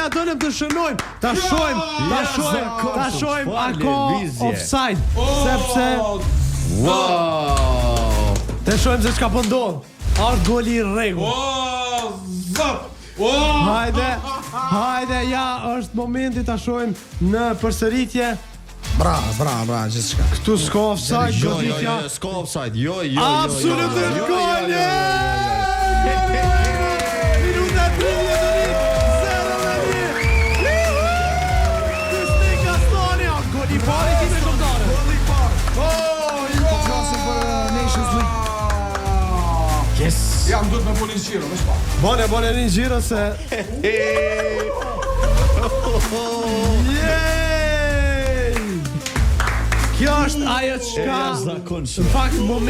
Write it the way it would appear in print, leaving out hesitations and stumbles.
ja donim të shënojmë. Ta shojmë ako offside. Sepse Wow! të shojmë se çka po ndodh. Është goli i rregull. Hajde, ja është momenti ta shojmë në përsëritje. Bra, gjithçka. Këtu s'ka offside, Jo, s'ka offside. Jo. Absolutisht gol! Minuta 30 goli parë ti me shkontare. Nations League. Yes. Jam duhet me bolin xhiro, më shpa. Bone një xhiro se Kjo është ajo çka në fakt moment